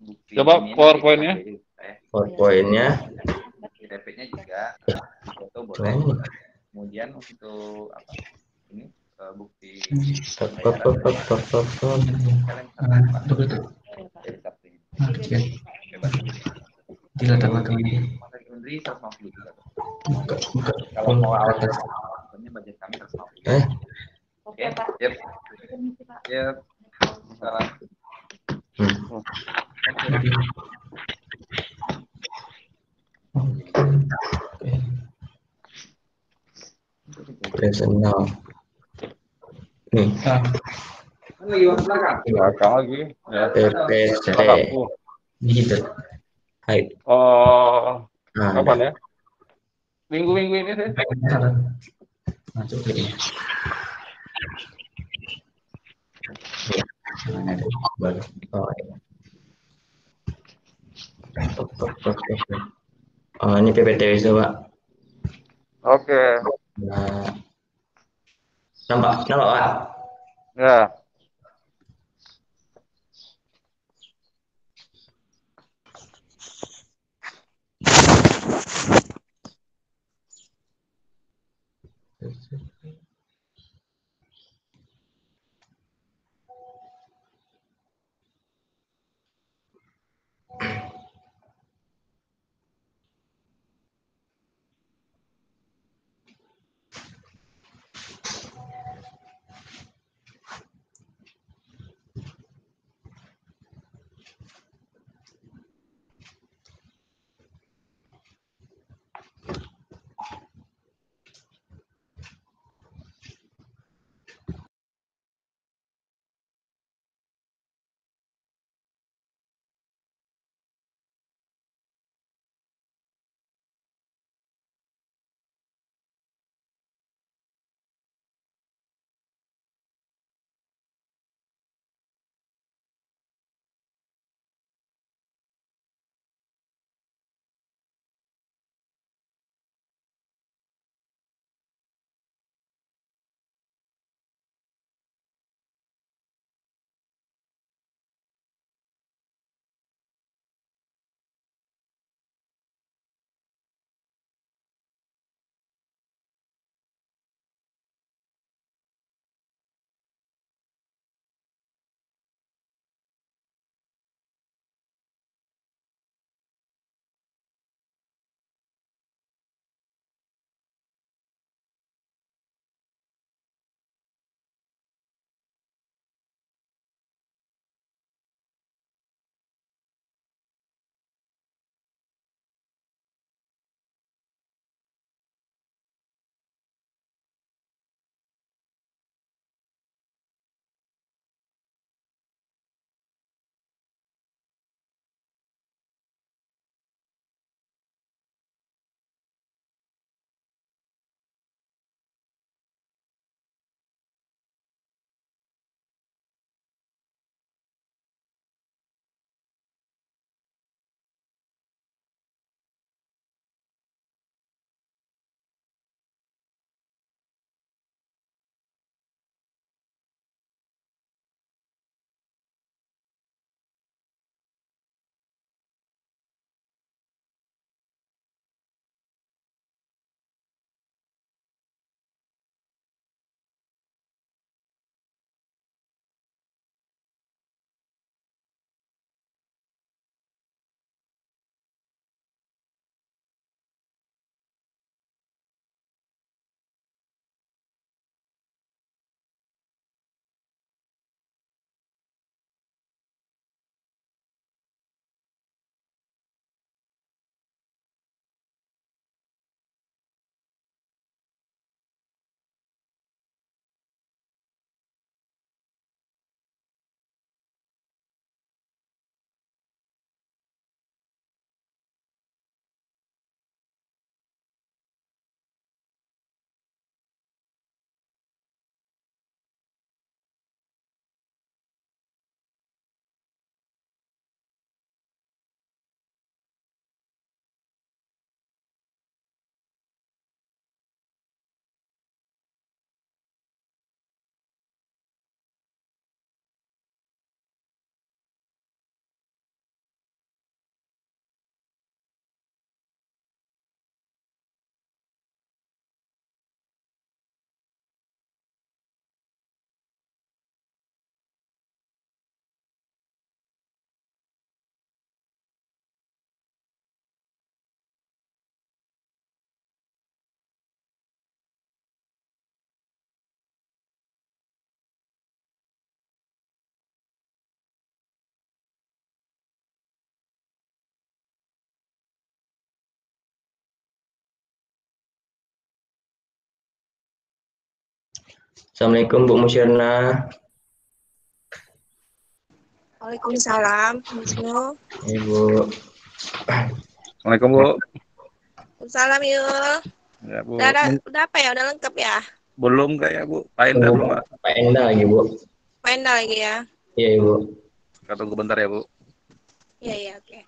bukti Coba ini PowerPoint-nya. PowerPoint-nya. KTP-nya juga foto boleh. Cuman nih. Kemudian untuk apa ini bukti Top. kalian jadi sabtunya bebas Tidak ada lagi. masa Undri 150 juga Buka. kalau mau awal sebenarnya budget kami 150. Oke, yep. Salam. Personal. Nih. Lagi belakang. Belakang lagi. Ya. PPT. Belakangku. Gitu. Hai. Oh, Nah, kapan ya? Minggu-minggu ini sih. Masuk lagi. Mana ada baru. Oh, iya. Oh, ini PPT wis Pak. Oke. Nah, nampak Pak. Ya. Assalamualaikum Bu Musyirna. Waalaikumsalam, Wisnu. Ibu. Assalamualaikum Bu. Waalaikumsalam yuk. Ya Bu. Udah apa ya? Udah lengkap ya? Belum kayak Bu. Pak Enda belum Pak. Pak Enda lagi Bu. Main lagi ya? Iya Ibu. Kita tunggu bentar ya Bu. Iya, iya, oke.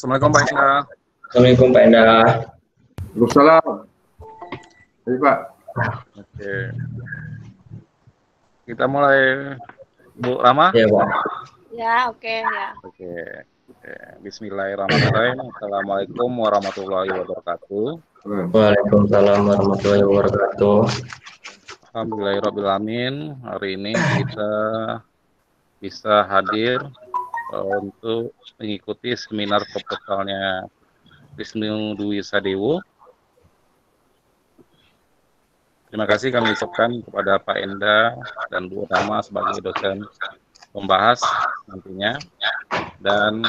Assalamualaikum Pak Enda. Assalamualaikum Pak Enda. Waalaikumsalam. Baik, Pak. Oke. Kita mulai Bu Rama. Iya Pak. Ya, oke, ya. Oke. Bismillahirrahmanirrahim. Assalamualaikum warahmatullahi wabarakatuh. Waalaikumsalam warahmatullahi wabarakatuh. Alhamdulillahirrahmanirrahim. Hari ini kita bisa hadir untuk mengikuti seminar proposalnya Wisnu Dwi Sadewo. Terima kasih kami ucapkan kepada Pak Enda dan Bu Rama sebagai dosen pembahas nantinya, dan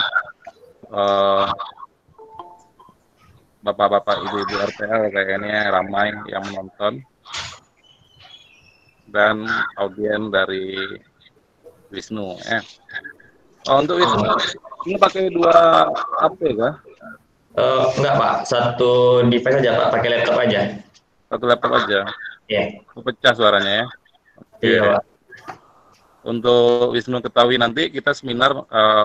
bapak-bapak ibu-ibu RPL kayaknya ramai yang menonton, dan audien dari Wisnu. Untuk Wisnu ini pakai 2 HP kah? Enggak Pak, satu device aja Pak, pakai laptop aja. Satu laptop aja. Iya. Pecah suaranya ya. Oke. Iya Pak. Untuk Wisnu ketahui nanti kita seminar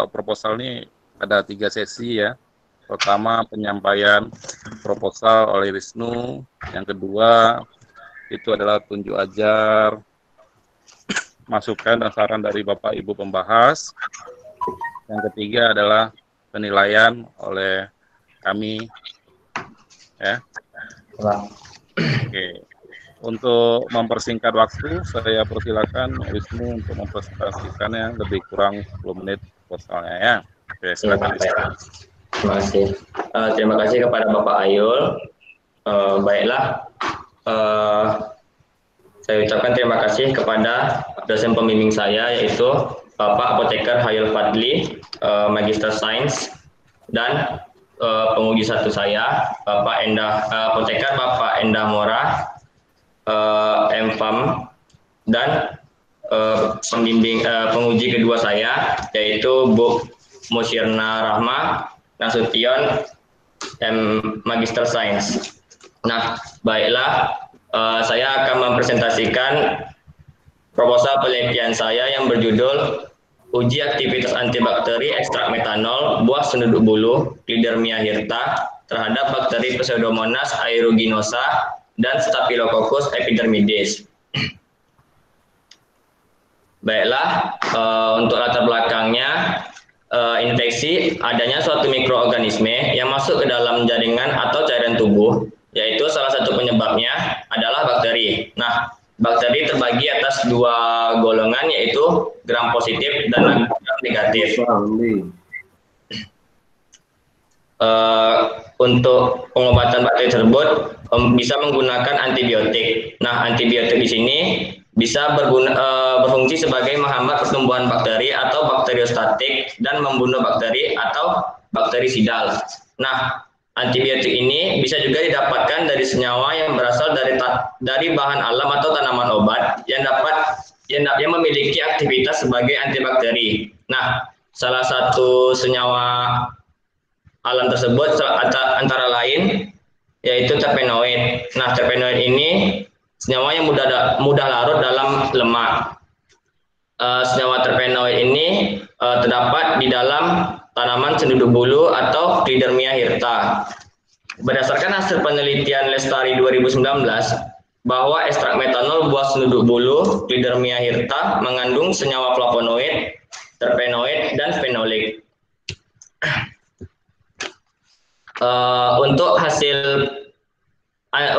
proposal ini ada 3 sesi ya. Pertama penyampaian proposal oleh Wisnu, yang kedua itu adalah tunjuk ajar, masukan dan saran dari Bapak Ibu pembahas, yang ketiga adalah penilaian oleh kami ya. Oke. Untuk mempersingkat waktu, saya persilakan Wisnu untuk mempresentasikannya lebih kurang 10 menit proposalnya ya. Oke, silakan. Terima kasih. Terima kasih kepada Bapak Ayul. Baiklah, saya ucapkan terima kasih kepada dosen pembimbing saya, yaitu Bapak Apoteker Hayul Fadli, Magister Sains, dan penguji 1 saya, Bapak Apoteker Bapak Endah Mora, MPham, dan pembimbing penguji kedua saya, yaitu Bu Musyirna Rahma Nasution, Magister Sains. Nah, baiklah, saya akan mempresentasikan proposal penelitian saya yang berjudul Uji Aktivitas Antibakteri Ekstrak Metanol Buah Senduduk Bulu Clidermia hirta terhadap bakteri Pseudomonas aeruginosa dan Staphylococcus epidermidis. Baiklah, untuk latar belakangnya, infeksi adanya suatu mikroorganisme yang masuk ke dalam jaringan atau cairan tubuh, yaitu salah satu penyebabnya adalah bakteri. Nah, bakteri terbagi atas 2 golongan, yaitu gram positif dan gram negatif. Untuk pengobatan bakteri tersebut bisa menggunakan antibiotik. Nah, antibiotik di sini bisa berfungsi sebagai menghambat pertumbuhan bakteri atau bakteriostatik dan membunuh bakteri atau bakterisidal. Nah, antibiotik ini bisa juga didapatkan dari senyawa yang berasal dari bahan alam atau tanaman obat yang memiliki aktivitas sebagai antibakteri. Nah, salah satu senyawa alam tersebut antara lain yaitu terpenoid. Nah, terpenoid ini senyawa yang mudah larut dalam lemak. Senyawa terpenoid ini terdapat di dalam tanaman senduduk bulu atau Clidermia hirta. Berdasarkan hasil penelitian Lestari 2019, bahwa ekstrak metanol buah senduduk bulu Clidermia hirta mengandung senyawa flavonoid, terpenoid, dan fenolik. Untuk hasil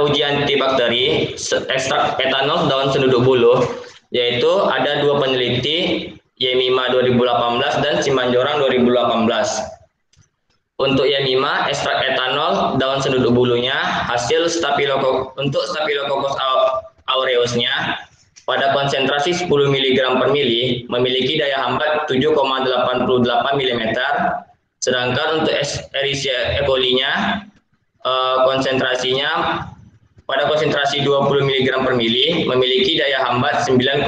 uji antibakteri ekstrak etanol daun senduduk bulu, yaitu ada 2 peneliti, Yemima 2018 dan Simanjorang 2018. Untuk Yemima, ekstrak etanol daun senduduk bulunya hasil untuk Staphylococcus aureusnya pada konsentrasi 10 mg per mili memiliki daya hambat 7,88 mm, sedangkan untuk Escherichia coli-nya konsentrasinya pada konsentrasi 20 mg per mili memiliki daya hambat 9,88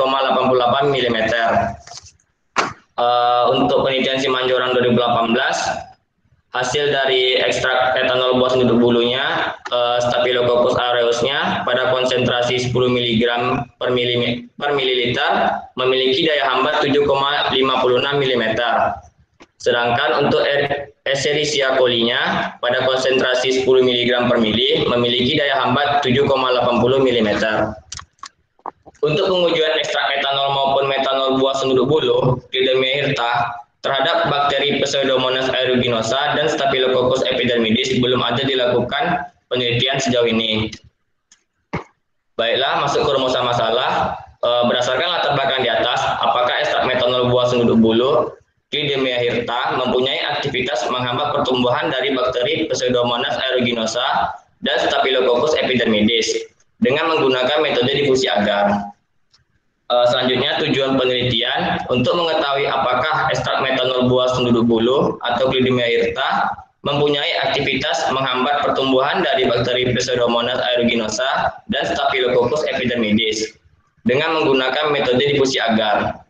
mm. Untuk penelitian Simanjorang 2018, hasil dari ekstrak etanol buah senduduk bulunya, Staphylococcus aureusnya pada konsentrasi 10 mg per mililiter memiliki daya hambat 7,56 mm. Sedangkan untuk Escherichia coli-nya pada konsentrasi 10 mg per mili memiliki daya hambat 7,80 mm. Untuk pengujian ekstrak etanol maupun metanol buah senduduk bulu Clidermia hirta terhadap bakteri Pseudomonas aeruginosa dan Staphylococcus epidermidis belum ada dilakukan penelitian sejauh ini. Baiklah, masuk ke rumusan masalah. Berdasarkan latar belakang di atas, apakah ekstrak metanol buah senduduk bulu Clidermia hirta mempunyai aktivitas menghambat pertumbuhan dari bakteri Pseudomonas aeruginosa dan Staphylococcus epidermidis dengan menggunakan metode difusi agar. Selanjutnya, tujuan penelitian untuk mengetahui apakah ekstrak metanol buah senduduk bulu atau Clidermia hirta mempunyai aktivitas menghambat pertumbuhan dari bakteri Pseudomonas aeruginosa dan Staphylococcus epidermidis dengan menggunakan metode difusi agar.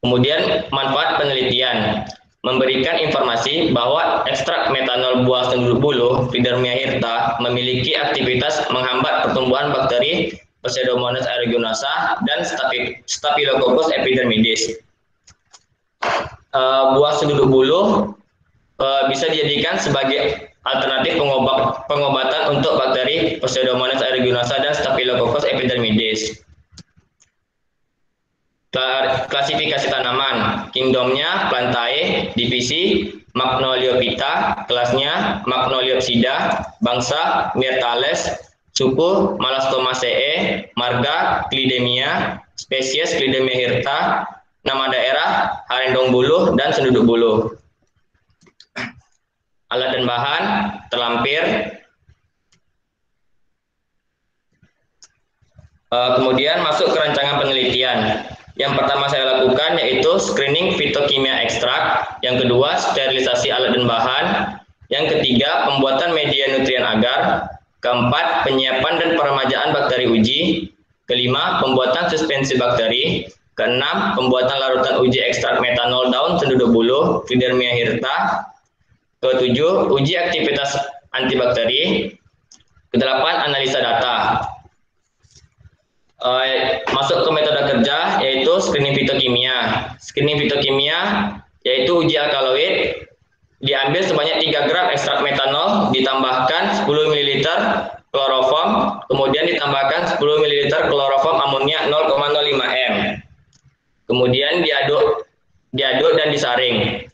Kemudian manfaat penelitian, memberikan informasi bahwa ekstrak metanol buah sendu buluh Clidermia hirta memiliki aktivitas menghambat pertumbuhan bakteri Pseudomonas aeruginosa dan Staphylococcus epidermidis. Buah senduduk buluh bisa dijadikan sebagai alternatif pengobatan untuk bakteri Pseudomonas aeruginosa dan Staphylococcus epidermidis. Klasifikasi tanaman, kingdomnya Plantae, divisi Magnoliophyta, kelasnya Magnoliopsida, bangsa Myrtales, suku Malastomaceae, marga Clidemia, spesies Clidemia hirta, nama daerah Harendong buluh dan senduduk buluh. Alat dan bahan terlampir. Kemudian masuk ke rancangan penelitian. Yang pertama saya lakukan yaitu screening fitokimia ekstrak, yang kedua sterilisasi alat dan bahan, yang ketiga pembuatan media nutrien agar, keempat penyiapan dan peremajaan bakteri uji, kelima pembuatan suspensi bakteri, keenam pembuatan larutan uji ekstrak metanol daun senduduk buluh Clidermia hirta, ketujuh uji aktivitas antibakteri, kedelapan analisa data. Masuk ke metode kerja yaitu screening fitokimia. Screening fitokimia yaitu uji alkaloid, diambil sebanyak 3 gram ekstrak metanol, ditambahkan 10 ml kloroform, kemudian ditambahkan 10 ml kloroform amonia 0,05 m. Kemudian diaduk dan disaring.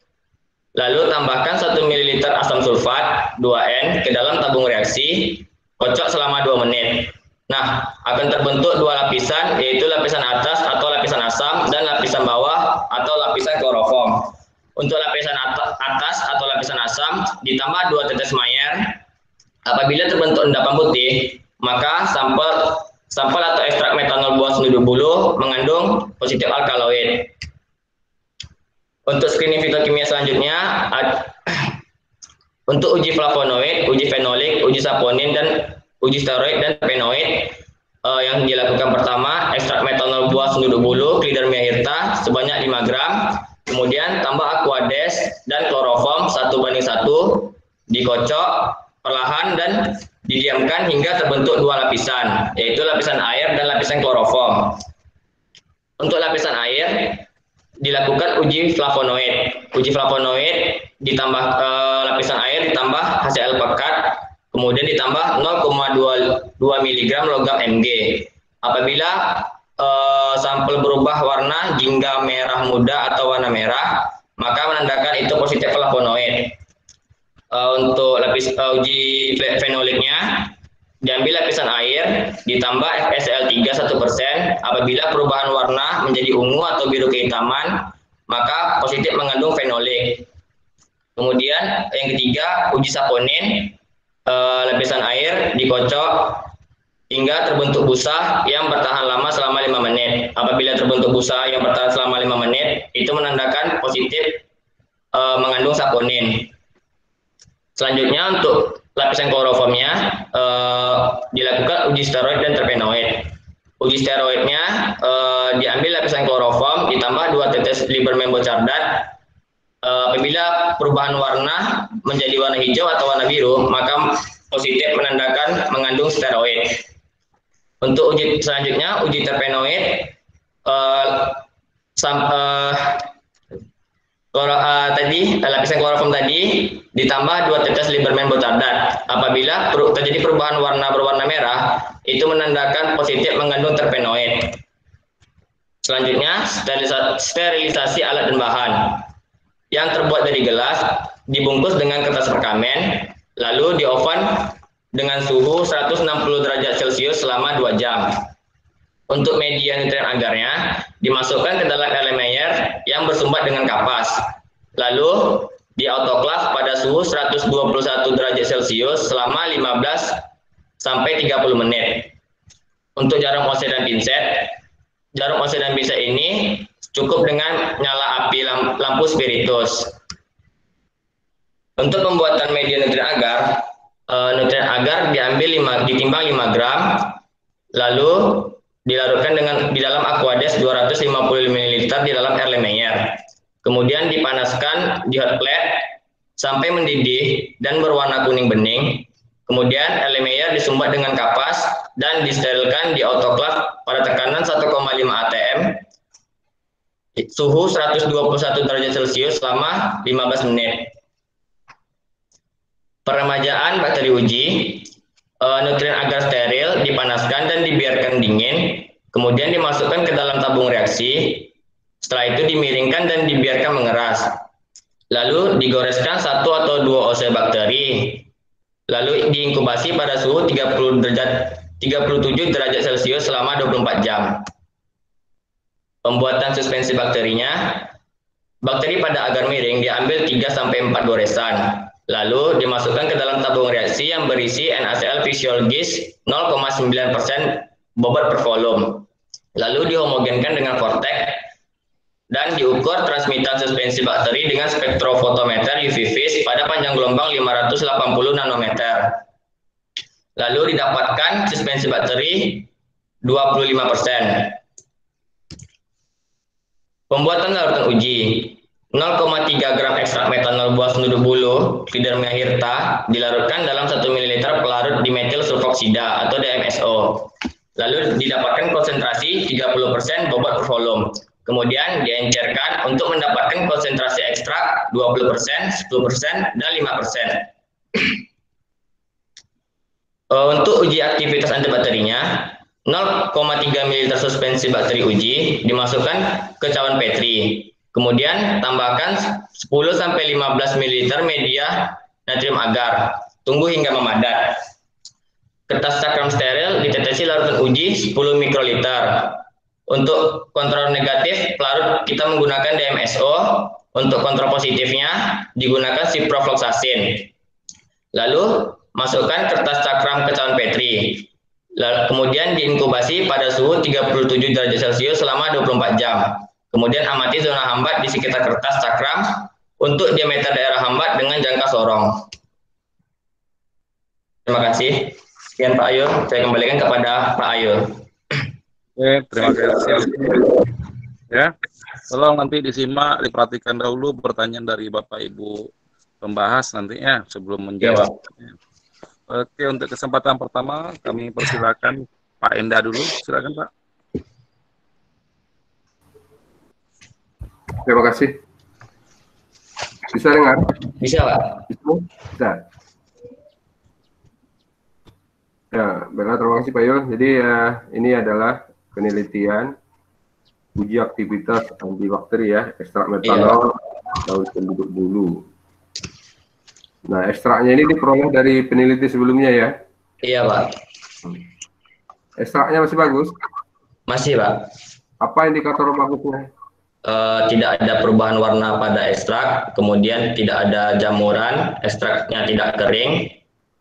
Lalu tambahkan 1 ml asam sulfat 2N ke dalam tabung reaksi, kocok selama 2 menit. Nah, akan terbentuk 2 lapisan, yaitu lapisan atas atau lapisan asam dan lapisan bawah atau lapisan kloroform. Untuk lapisan atas atau lapisan asam ditambah 2 tetes Mayer. Apabila terbentuk endapan putih, maka sampel atau ekstrak metanol buah senduduk buluh mengandung positif alkaloid. Untuk screening fitokimia selanjutnya, untuk uji flavonoid, uji fenolik, uji saponin, dan uji steroid dan terpenoid, yang dilakukan pertama, ekstrak metanol buah senduduk buluh Clidermia hirta sebanyak 5 gram, kemudian tambah aquades dan kloroform 1:1, dikocok perlahan dan didiamkan hingga terbentuk 2 lapisan, yaitu lapisan air dan lapisan kloroform. Untuk lapisan air, dilakukan uji flavonoid. Uji flavonoid ditambah lapisan air ditambah HCl pekat, kemudian ditambah 0,22 mg logam Mg. Apabila sampel berubah warna jingga merah muda atau warna merah, maka menandakan itu positif flavonoid. Untuk uji fenoliknya, diambil lapisan air, ditambah FeSL3 1%. Apabila perubahan warna menjadi ungu atau biru kehitaman, maka positif mengandung fenolik. Kemudian yang ketiga, uji saponin. Lapisan air dikocok hingga terbentuk busa yang bertahan lama selama 5 menit. Apabila terbentuk busa yang bertahan selama 5 menit, itu menandakan positif mengandung saponin. Selanjutnya untuk lapisan kloroformnya dilakukan uji steroid dan terpenoid. Uji steroidnya diambil lapisan kloroform ditambah 2 tetes Liberman bochardat. Apabila perubahan warna menjadi warna hijau atau warna biru, maka positif menandakan mengandung steroid. Untuk uji selanjutnya, uji terpenoid, tadi lapisan kloroform tadi ditambah 2 tetes Liberman bochardat. Apabila terjadi perubahan warna berwarna merah, itu menandakan positif mengandung terpenoid. Selanjutnya, sterilisasi alat dan bahan. Yang terbuat dari gelas, dibungkus dengan kertas perkamen, lalu di oven dengan suhu 160 derajat Celcius selama 2 jam. Untuk media nutrien agarnya, dimasukkan ke dalam Erlenmeyer yang bersumbat dengan kapas, lalu di autoklaf pada suhu 121 derajat Celcius selama 15 sampai 30 menit. Untuk jarum OC dan pinset, jarum OC dan pinset ini cukup dengan nyala api lampu spiritus. Untuk pembuatan media nutrien agar diambil ditimbang 5 gram, lalu dilarutkan di dalam Aquades 250 ml di dalam air Lemaire. Kemudian dipanaskan di hot plate sampai mendidih dan berwarna kuning bening. Kemudian air Lemaire disumbat dengan kapas dan disterilkan di autoclave pada tekanan 1,5 atm, suhu 121 derajat Celcius selama 15 menit. Peremajaan bakteri uji, nutrien agar steril dipanaskan dan dibiarkan dingin, kemudian dimasukkan ke dalam tabung reaksi. Setelah itu dimiringkan dan dibiarkan mengeras. Lalu digoreskan 1 atau 2 OC bakteri. Lalu diinkubasi pada suhu 37 derajat Celcius selama 24 jam. Pembuatan suspensi bakterinya, bakteri pada agar miring diambil 3-4 goresan. Lalu dimasukkan ke dalam tabung reaksi yang berisi NaCl fisiologis 0,9% bobot per volume. Lalu dihomogenkan dengan vortex dan diukur transmitan suspensi bakteri dengan spektrofotometer UV vis pada panjang gelombang 580 nanometer. Lalu didapatkan suspensi bakteri 25%. Pembuatan larutan uji, 0,3 gram ekstrak metanol buah senduduk bulu Clidormia hirta dilarutkan dalam 1 ml pelarut dimetil sulfoksida atau DMSO. Lalu didapatkan konsentrasi 30% bobot per volume. Kemudian diencerkan untuk mendapatkan konsentrasi ekstrak 20%, 10%, dan 5%. Untuk uji aktivitas antibakterinya, 0,3 ml suspensi bakteri uji dimasukkan ke cawan Petri. Kemudian tambahkan 10-15 ml media natrium agar. Tunggu hingga memadat. Kertas cakram steril ditetesi larutan uji 10 mikroliter. Untuk kontrol negatif pelarut kita menggunakan DMSO. Untuk kontrol positifnya digunakan ciprofloxacin. Lalu masukkan kertas cakram ke cawan Petri. Lalu kemudian diinkubasi pada suhu 37 derajat Celcius selama 24 jam. Kemudian amati zona hambat di sekitar kertas cakram untuk diameter daerah hambat dengan jangka sorong. Terima kasih. Sekian Pak Ayu, saya kembalikan kepada Pak Ayu. Oke, terima kasih. Ya, tolong nanti disimak, diperhatikan dahulu pertanyaan dari Bapak Ibu pembahas nantinya sebelum menjawab. Ya. Oke, untuk kesempatan pertama kami persilakan Pak Enda dulu. Silakan Pak. Terima kasih. Bisa dengar? Bisa Pak? Bisa. Ya, baiklah, terima kasih Pak Yul. Jadi ini adalah penelitian uji aktivitas antibakteri ya, ekstrak metanol daun senduduk bulu. Nah, ekstraknya ini diperoleh dari peneliti sebelumnya ya? Iya Pak. Ekstraknya masih bagus? Masih Pak. Apa indikator bagusnya? Tidak ada perubahan warna pada ekstrak, kemudian tidak ada jamuran, ekstraknya tidak kering,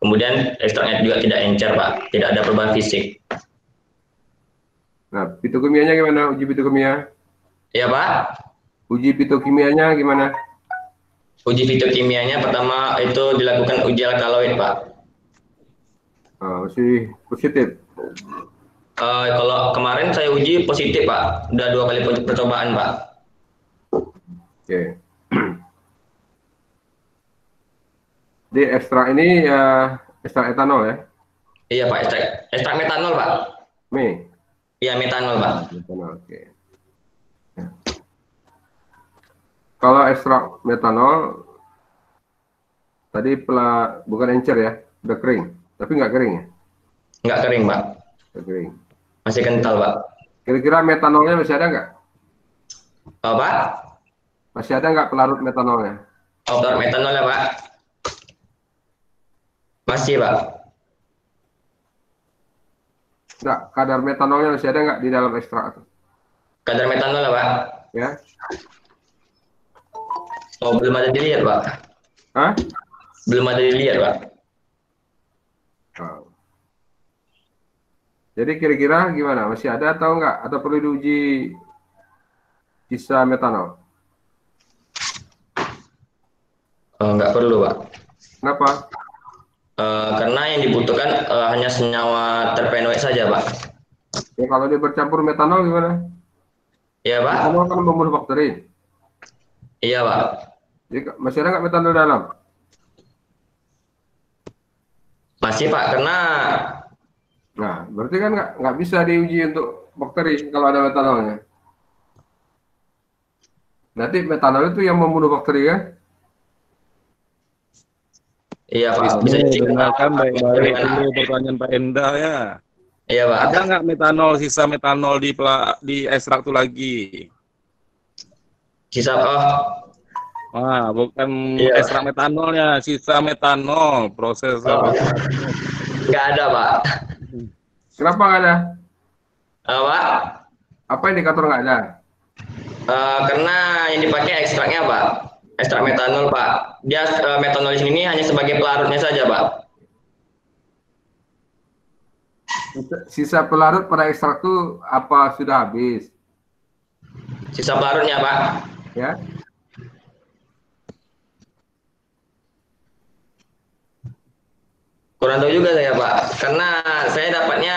kemudian ekstraknya juga tidak encer Pak, tidak ada perubahan fisik. Nah, fitokimianya gimana? Uji fitukimia? Iya Pak. Uji fitokimianya gimana? Uji fitokimianya pertama itu dilakukan uji alkaloid Pak. Masih positif? Kalau kemarin saya uji positif Pak, udah 2 kali percobaan Pak. Oke. Di ekstrak ini ekstrak etanol ya? Iya Pak, ekstrak metanol Pak. Iya metanol Pak. Metanol, oke. Ya. Kalau ekstrak metanol tadi bukan encer ya, udah kering, tapi nggak kering ya? Nggak kering Pak. Nggak kering. Masih kental Pak. Kira-kira metanolnya masih ada nggak? Pak? Masih ada nggak pelarut metanolnya? Pelarut metanolnya Pak? Masih Pak. Nggak, kadar metanolnya masih ada nggak di dalam ekstrak? Kadar metanolnya Pak? Ya. Oh, belum ada dilihat Pak. Hah? Belum ada dilihat Pak. Oh. Jadi kira-kira gimana? Masih ada atau enggak? Atau perlu diuji sisa metanol? Enggak perlu, Pak. Kenapa? Karena yang dibutuhkan hanya senyawa terpenoid saja, Pak. Ya kalau dia bercampur metanol gimana? Iya, Pak. Metanol kan membunuh bakteri. Iya, Pak. Jadi masih ada nggak metanol dalam? Masih, Pak, karena Nah, berarti kan nggak bisa diuji untuk bakteri kalau ada metanolnya. Nanti metanol itu yang membunuh bakteri kan? iya, Pak. Wisnu, Bisa jadi dengarkan baik-baik dulu pertanyaan Pak Enda ya. Iya, Pak. Ada nggak metanol, sisa metanol di ekstrak itu lagi? Sisa, oh, Wah, bukan Iya. ekstrak metanolnya, sisa metanol, proses Oh. oksidasinya. nggak ada, Pak. Kenapa nggak ada? Pak, Apa indikator nggak ada? karena yang dipakai ekstraknya, Pak. Ekstrak metanol, Pak. Dia metanol di sini hanya sebagai pelarutnya saja, Pak. Sisa pelarut pada ekstrak itu apa sudah habis? Sisa pelarutnya, Pak. Ya, Kurang tahu juga saya, Pak. Karena saya dapatnya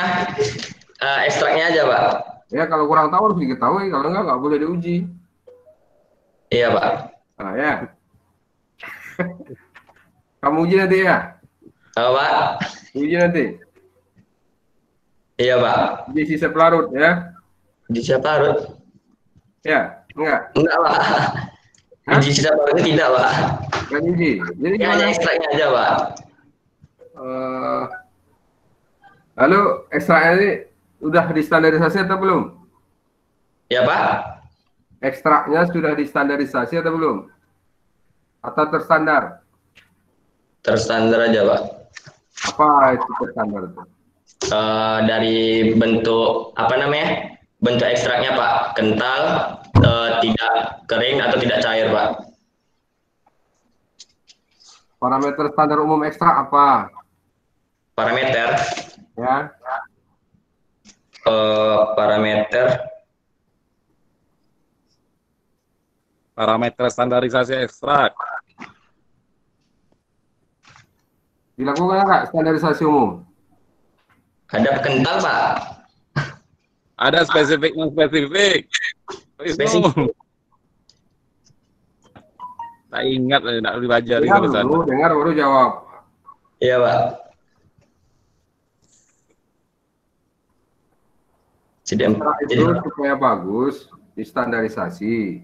ekstraknya aja, Pak. ya kalau kurang tahu harus diketahui, kalau nggak boleh diuji. Iya, Pak. Nah, ya. Kamu uji nanti ya? Pak. Uji nanti. Iya, Pak. Uji sisa pelarut ya? Di sisa pelarut? Ya, enggak? Enggak, Pak. Hah? Di sisa pelarutnya tidak, Pak. Nggak uji. Jadi Ini hanya gimana? ekstraknya aja, Pak. Lalu ekstraknya ini udah distandarisasi atau belum? Ya, Pak. Ekstraknya sudah distandarisasi atau belum? Atau terstandar? Terstandar aja, Pak. Apa itu terstandar itu? Dari bentuk apa namanya? Bentuk ekstraknya, Pak. Kental, tidak kering atau tidak cair, Pak. Parameter standar umum ekstrak apa? Parameter, Ya, parameter, Parameter standarisasi ekstrak. dilakukan nggak standarisasi umum? ada kental, Pak. Ada spesifik non spesifik. Wisnu. Spesifik. Tak ingat, tidak dipelajari Dengar kalau sana. dulu, dengar baru jawab. Iya, Pak. Ekstrak Jadi, itu supaya bagus, distandarisasi.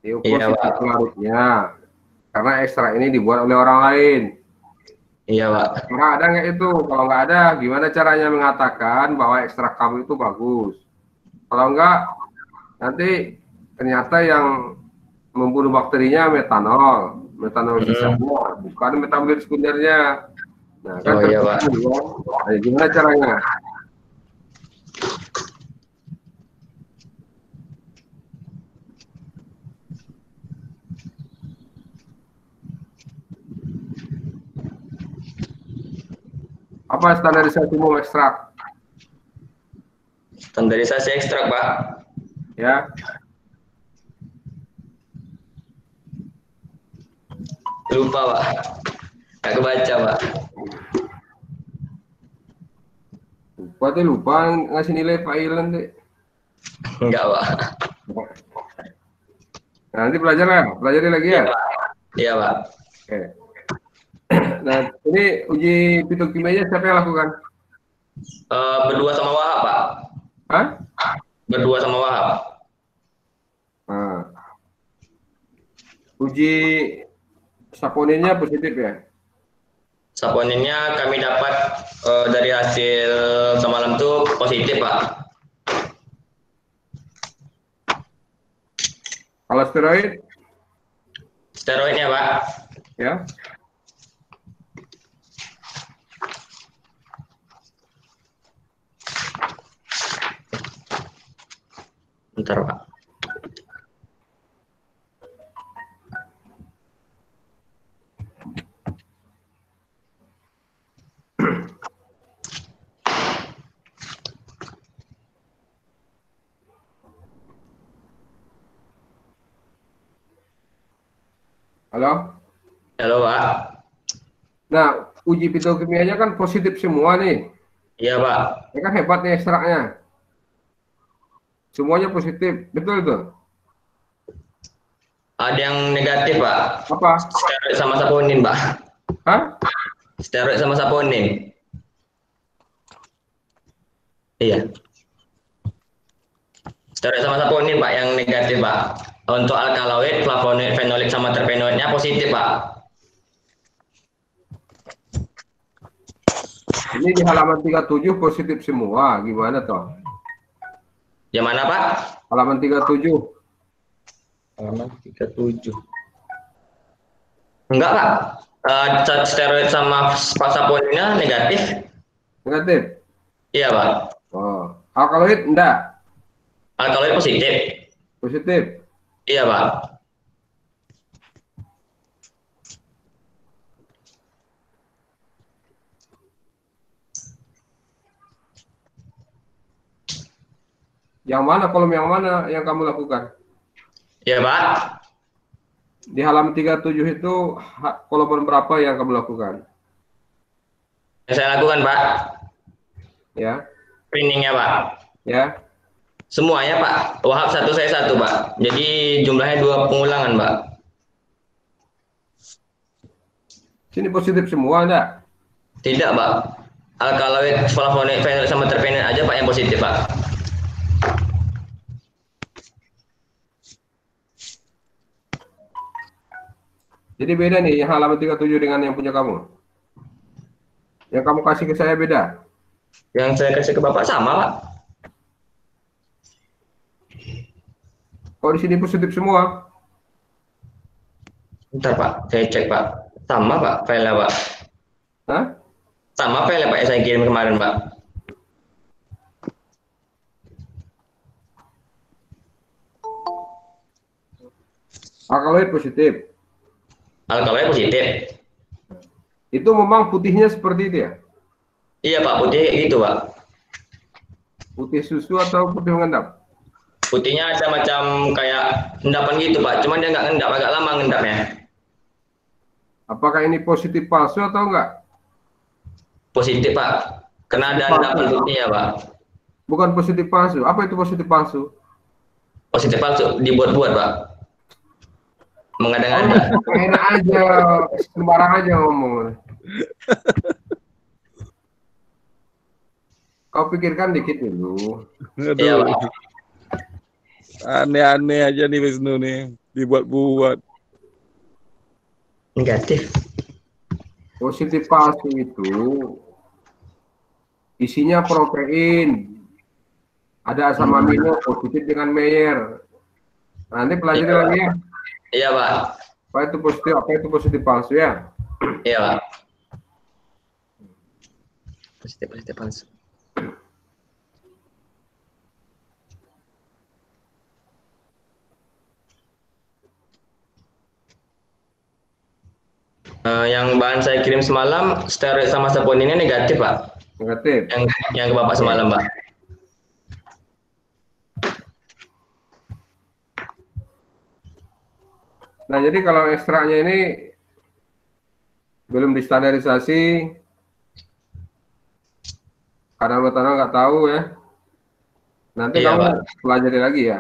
Diukur Iya, sisa Pak. pelarutnya. Karena ekstrak ini dibuat oleh orang lain. iya, Pak. Karena ada nggak itu? Kalau nggak ada, gimana caranya mengatakan bahwa ekstrak kamu itu bagus? Kalau nggak, nanti ternyata yang membunuh bakterinya metanol sisanya, bukan metabolit sekundernya. Nah, kan Oh, iya, Pak. tertentu, ya. Nah, gimana caranya? Apa standarisasi umum ekstrak? Standarisasi ekstrak, Pak. Ya, Lupa, Pak. Nggak kebaca, Pak. lupa ngasih nilai Pak Ilan deh. Enggak, Pak. Nah, nanti pelajari lagi ya. Iya, Pak. Oke. Nah, ini uji fitokimianya siapa yang lakukan? Berdua sama Wahab, Pak. Hah? Berdua sama Wahab. Nah. Uji saponinnya positif ya? Saponinnya kami dapat dari hasil semalam tuh positif, Pak. Kalau steroid? Steroidnya, Pak. Ya. Bentar, Pak. Halo? Halo, Pak. Nah, uji fitokimianya kan positif semua nih. Iya, Pak. Ini kan hebat nih ekstraknya. Semuanya positif, betul itu? Ada yang negatif, Pak. Apa? Steroid sama saponin, Pak. Hah? Steroid sama saponin. Iya. Steroid sama saponin, Pak, yang negatif, Pak. Untuk alkaloid, flavonoid, fenolik, sama terpenoidnya positif, Pak. Ini di halaman 37 positif semua. Gimana toh? Yang mana, Pak? Halaman 37. Halaman 37. Enggak, Pak. Steroid sama saponinnya negatif. Negatif. Iya, Pak. Oh. Alkaloid enggak? Alkaloid positif. Positif. Iya, Pak. Yang mana, kolom yang mana yang kamu lakukan? Iya, Pak. Di halaman 37 itu kolom berapa yang kamu lakukan? Yang saya lakukan, Pak. Ya. Screeningnya, Pak. Ya. Semuanya, Pak. Wahab satu, saya satu, Pak. Jadi jumlahnya 2 pengulangan, Pak. Sini positif semua enggak? Tidak, Pak. Alkaloid, flavonoid, fenolik, sama terpenoid aja, Pak, yang positif, Pak. Jadi beda nih yang halaman 37 dengan yang punya kamu. Yang kamu kasih ke saya beda. Yang saya kasih ke Bapak sama, Pak. Kok di sini positif semua? Bentar, Pak. Saya cek, Pak. Sama, Pak, file-nya, Pak. Hah? Sama file, Pak, yang saya kirim kemarin, Pak. Alkaloid positif. Alkaloid positif. Itu memang putihnya seperti itu ya? Iya, Pak. Putih kayak gitu, Pak. Putih susu atau putih mengendap? Putihnya ada macam kayak endapan gitu, Pak. Cuman dia nggak ngendap, agak lama ngendapnya. Apakah ini positif palsu atau enggak? Positif, Pak. Karena ada endapan putihnya, Pak. Bukan positif palsu. Apa itu positif palsu? Positif palsu dibuat-buat, Pak. Mengada-ngada. Enak aja, sembarang aja ngomong. Kau pikirkan dikit dulu. Iya, Aduh, Pak. aneh-aneh aja nih Wisnu nih, dibuat-buat. Negatif. Positif palsu itu isinya protein. Ada asam amino positif dengan Meyer. Nanti pelajari Iya, lagi ya. Iya, Pak. Apa itu positif palsu ya? Iya, Pak. Positif palsu. Yang bahan saya kirim semalam, steroid sama saponinnya negatif, Pak. Negatif. Yang ke Bapak semalam, Pak. Nah, jadi kalau ekstraknya ini belum distandarisasi, kadang nggak tahu ya. Nanti Iya, kamu Pak.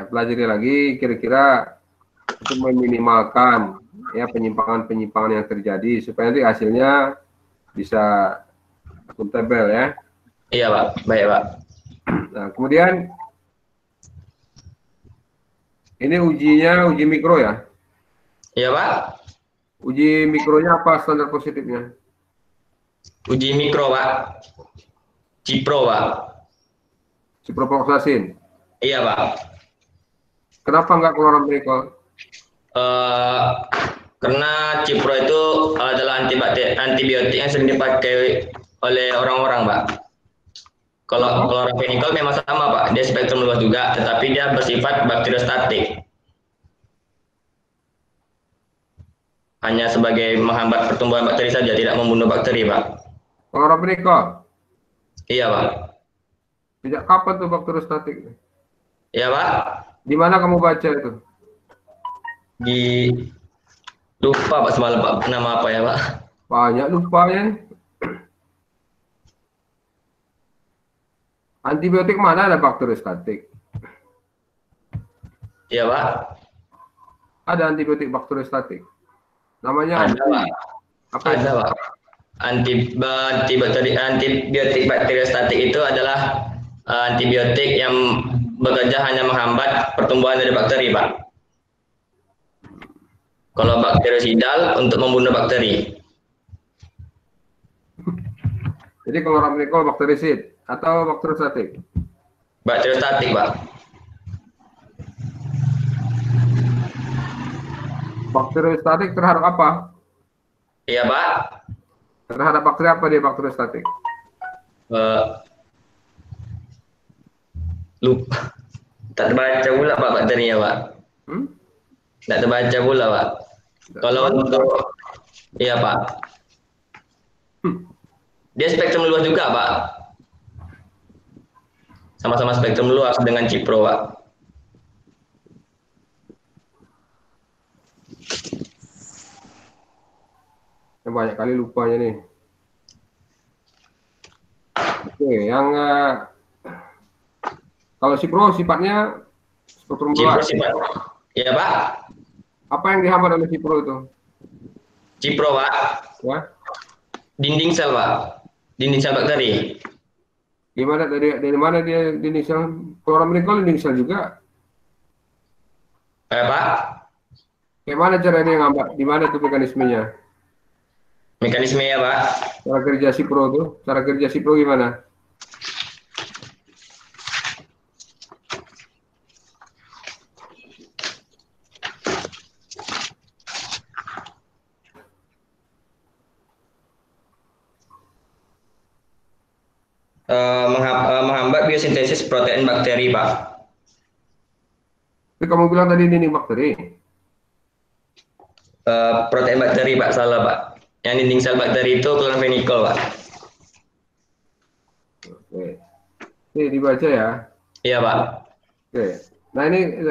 pelajari lagi kira-kira untuk meminimalkan ya penyimpangan-penyimpangan yang terjadi supaya nanti hasilnya bisa akuntabel ya. Iya, Pak. Baik, Pak. Nah, kemudian ini uji mikro ya. Iya, Pak. Uji mikronya apa standar positifnya? Uji mikro, Pak. Cipro, Pak. Ciprofloxacin. Iya, Pak. Kenapa nggak kloramfenikol? Karena Cipro itu adalah antibiotik yang sering dipakai oleh orang-orang, Pak. Kalau kloramfenikol memang sama, Pak. Dia spektrum luas juga, tetapi dia bersifat bakteriostatik. Hanya sebagai menghambat pertumbuhan bakteri saja, tidak membunuh bakteri, Pak. Kloramfenikol. Iya, Pak. Sejak kapan tuh bakteriostatik? Iya, Pak. Di mana kamu baca itu? Di lupa, Pak, semalam, Pak. Nama apa ya, Pak? Banyak lupanya. Antibiotik mana ada bakteriostatik? Iya, Pak. Ada antibiotik bakteriostatik. Namanya Ada, Pak. apa Ada, itu? Pak. Antibiotik bakteriostatik itu adalah antibiotik yang bekerja hanya menghambat pertumbuhan dari bakteri, Pak. Kalau bakteriosidal untuk membunuh bakteri. Jadi kloramnikol bakterisid atau bakteriostatik? Bakteriostatik, Pak. Bakteriostatik terhadap apa? Iya, Pak. Terhadap bakteri apa dia bakteriostatik? Lupa. Tak terbaca pula, Pak, bakterinya, Pak. Tak terbaca pula, Pak. Kalau untuk, iya, Pak. Dia spektrum luas juga, Pak. Sama-sama spektrum luas dengan Cipro, Pak. Banyak kali lupanya nih. Oke, yang kalau Cipro sifatnya spektrum Cipro luas. sifat. Iya, Pak. Apa yang dihambat oleh Cipro itu? Cipro, Pak. Ya, Dinding sel, Pak. Dinding sel bakteri. gimana dari mana dia dinding sel? Kloramnikol dinding sel juga. Pak. Gimana cara dia ngambat? Di mana tuh mekanismenya? Mekanismenya, Pak. Cara kerja Cipro tuh, cara kerja Cipro gimana? Menghambat biosintesis protein bakteri, Pak. Tapi kamu bilang tadi dinding bakteri. Protein bakteri, Pak, salah, Pak. Yang dinding sel bakteri itu kloramfenikol, Pak. Oke. Ini dibaca ya. Iya, Pak. Oke. Nah ini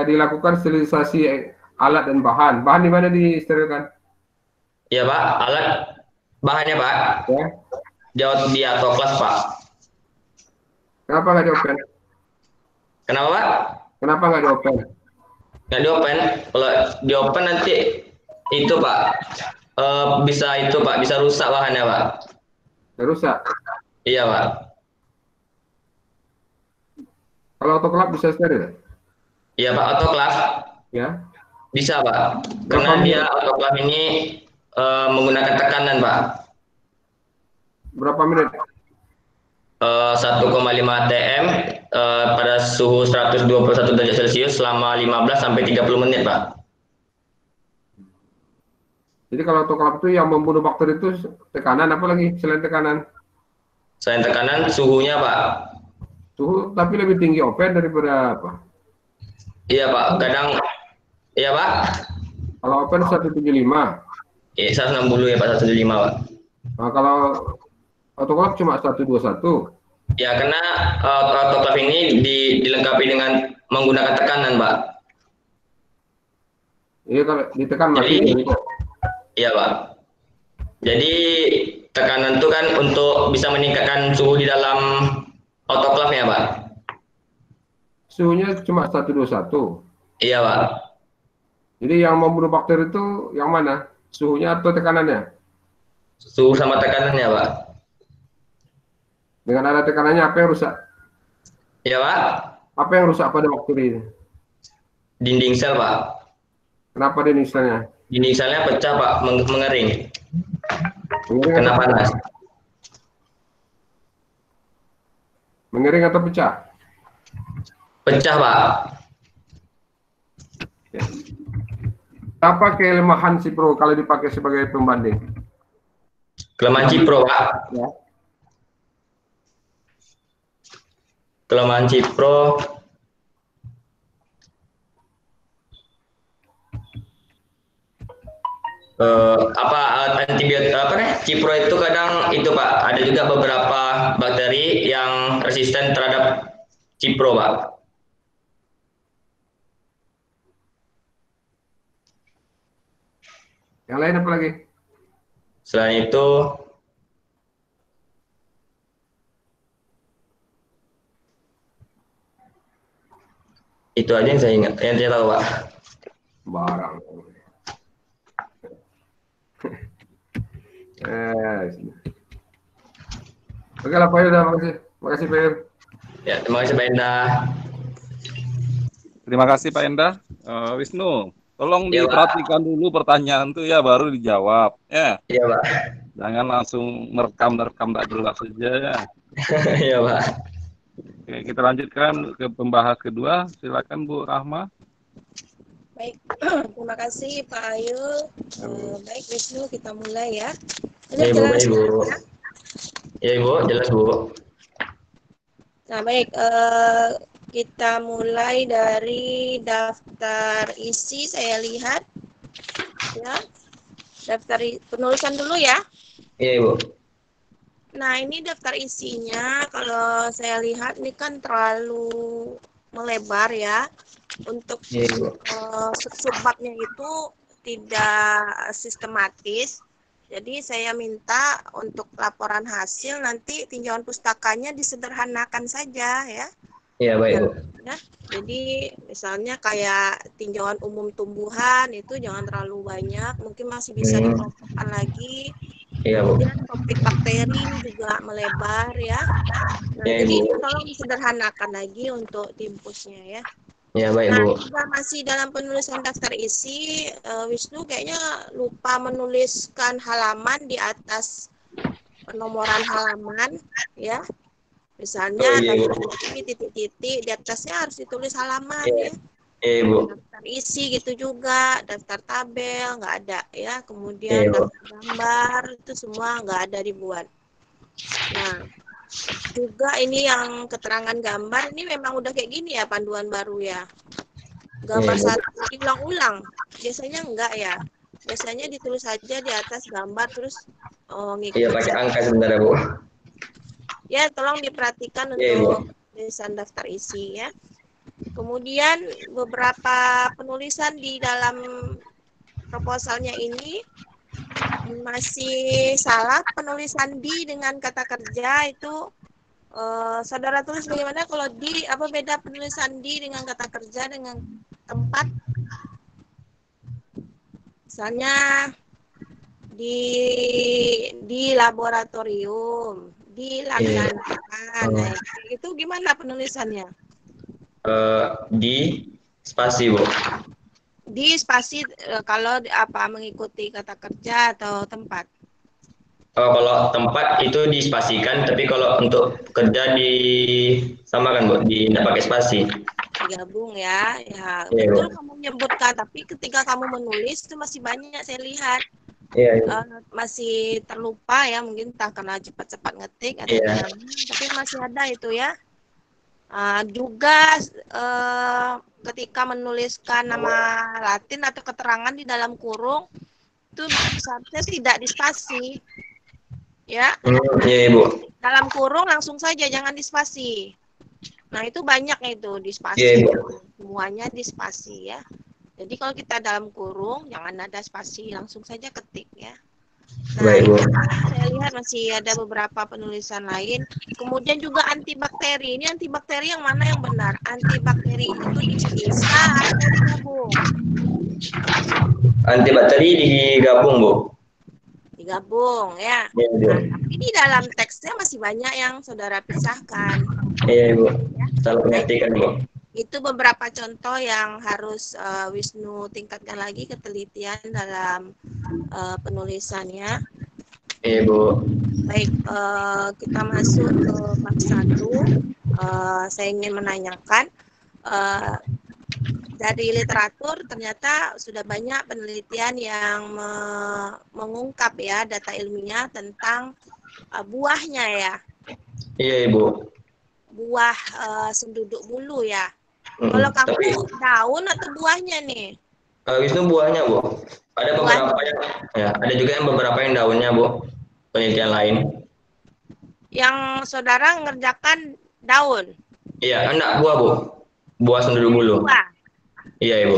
dilakukan sterilisasi alat dan bahan. Bahan di mana disterilkan? Iya, Pak. Alat bahannya, Pak. Ya. Jawab di autoclave, Pak. Kenapa nggak di-open? Kenapa, Pak? Kenapa nggak di-open? Nggak di-open. Kalau di-open nanti itu, Pak, bisa itu, Pak, bisa rusak bahannya, Pak. Rusak. Iya, Pak. Kalau autoclave bisa steril? Iya, Pak, autoclave Ya. bisa, Pak. Karena dia autoclave ini menggunakan tekanan, Pak. Berapa menit? 1,5 atm pada suhu 121 derajat Celcius selama 15 sampai 30 menit, Pak. Jadi kalau autoclave itu yang membunuh bakteri itu tekanan apa lagi selain tekanan? Selain tekanan, suhunya, Pak. Suhu tapi lebih tinggi open daripada apa? Iya, Pak. Kadang, iya, Pak. Kalau open 175. Iya, 160 ya, Pak, 175, Pak. Nah, kalau autoclave cuma 121. Ya, karena autoclave ini dilengkapi dengan menggunakan tekanan, Pak. Ini kalau ditekan mati. Jadi, iya, Pak. Jadi tekanan itu kan untuk bisa meningkatkan suhu di dalam autoclave ya, Pak. Suhunya cuma 121. Iya, Pak. Jadi yang membunuh bakteri itu yang mana? Suhunya atau tekanannya? Suhu sama tekanannya, Pak. Dengan ada tekanannya apa yang rusak? Iya, Pak. Apa yang rusak pada bakteri ini? Dinding sel, Pak. Kenapa dinding selnya? Dinding selnya pecah, Pak, mengering. Mengering Kena atau panas. Mengering atau pecah? Pecah, Pak. Apa kelemahan Cipro kalau dipakai sebagai pembanding? Kelemahan Cipro, Pak. Ya. Kelemahan Cipro. Antibiotik apa nih? Cipro itu kadang itu, Pak. Ada juga beberapa bakteri yang resisten terhadap Cipro, Pak. Yang lain apa lagi? Selain itu Itu aja yang saya ingat, yang saya tahu, Pak. Barang. Oke lah Pak Yul, makasih. Makasih Pak Yul. Ya, terima kasih Pak Endah. Terima kasih Pak Endah. Wisnu, tolong Iya, Pak. diperhatikan dulu pertanyaan tuh ya, baru dijawab. Ya, Iya, Pak. jangan langsung merekam tak jelas saja ya. Iya, Pak. Oke, kita lanjutkan ke pembahas kedua. Silakan Bu Rahma. Baik, terima kasih Pak Ayul. Baik Wisnu, kita mulai ya. Iya, Ibu, Jelas baik, Bu. ya? Iya, Ibu, jelas, Bu. Nah baik, kita mulai dari daftar isi. Saya lihat ya, daftar penulisan dulu ya. Iya, Ibu. Nah ini daftar isinya, kalau saya lihat ini kan terlalu melebar ya. Untuk Iya, Ibu. subbabnya itu tidak sistematis. Jadi saya minta untuk laporan hasil nanti tinjauan pustakanya disederhanakan saja ya. Iya, baik, Bu. Ya, jadi misalnya kayak tinjauan umum tumbuhan itu jangan terlalu banyak, mungkin masih bisa dikelompokkan lagi. Iya, Bu. Kemudian topik bakteri ini juga melebar ya. Nah, Iya, jadi Ibu. ini tolong disederhanakan lagi untuk timpusnya ya. Iya, baik, Nah, Bu. juga masih dalam penulisan daftar isi, Wisnu kayaknya lupa menuliskan halaman di atas penomoran halaman ya. Misalnya Oh, iya, daftar Bu. isi titik-titik, di atasnya harus ditulis halaman Iya, ya. iya, Bu. Daftar isi gitu juga, daftar tabel nggak ada ya. Iya, Kemudian Bu. daftar gambar itu semua nggak ada dibuat. Nah, juga ini yang keterangan gambar ini memang udah kayak gini ya panduan baru ya. Gambar Iya, Bu. satu diulang-ulang. Biasanya enggak ya. Biasanya ditulis saja di atas gambar terus Iya, ngikut. pakai angka sebenarnya, Bu. Ya, tolong diperhatikan Iya, untuk Bu. tulisan daftar isi ya. Kemudian beberapa penulisan di dalam proposalnya ini masih salah, penulisan di dengan kata kerja itu saudara tulis bagaimana kalau di, apa beda penulisan di dengan kata kerja dengan tempat. Misalnya di laboratorium, dilaksanakan. Nah, itu gimana penulisannya? Di spasi, Bu. Di spasi kalau apa mengikuti kata kerja atau tempat? Kalau tempat itu dispasikan, tapi kalau untuk kerja disamakan, Bu, tidak pakai spasi. Digabung ya, ya Iya, betul Bu. kamu menyebutkan, tapi ketika kamu menulis itu masih banyak saya lihat Iya, iya. masih terlupa ya, mungkin entah karena cepat-cepat ngetik atau Iya. gimana, tapi masih ada itu ya. Juga ketika menuliskan nama Latin atau keterangan di dalam kurung itu seharusnya tidak dispasi ya. Iya, Bu. Dalam kurung langsung saja, jangan dispasi. Nah itu banyak itu dispasi. Iya, Semuanya dispasi ya. Jadi kalau kita dalam kurung jangan ada spasi, langsung saja ketik ya. Nah, baik, Bu. saya lihat masih ada beberapa penulisan lain. Kemudian juga antibakteri. Ini antibakteri yang mana yang benar? Antibakteri itu dipisah atau digabung? Antibakteri digabung, Bu. Digabung ya. Iya, Bu. Nah, tapi di dalam teksnya masih banyak yang saudara pisahkan. Iya, Bu. Ya. Salah pengertikan, Bu. Itu beberapa contoh yang harus Wisnu tingkatkan lagi ketelitian dalam penulisannya. Iya, Bu. Baik, kita masuk ke bab 1. Saya ingin menanyakan, dari literatur ternyata sudah banyak penelitian yang mengungkap ya data ilmiah tentang buahnya ya. Iya, Ibu. Buah senduduk bulu ya. Kalau kamu daun atau buahnya nih? Wisnu buahnya, Bu. Ada beberapa yang, ya, ada juga yang beberapa yang daunnya, Bu. Penelitian lain. Yang saudara ngerjakan daun? Iya, enggak buah, Bu. Buah senduduk bulu. Buah. Iya, Ibu.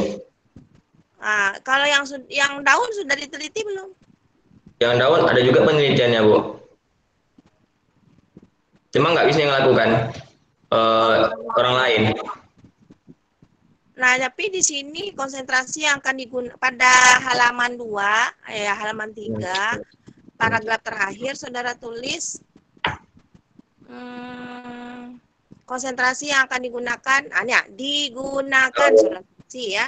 Nah, kalau yang daun sudah diteliti belum? Yang daun ada juga penelitiannya, Bu. Cuma nggak bisa yang lakukan orang lain. Nah, tapi di sini konsentrasi yang akan digunakan pada halaman 2, halaman 3, paragraf terakhir, saudara tulis konsentrasi yang akan digunakan, digunakan saudara ya,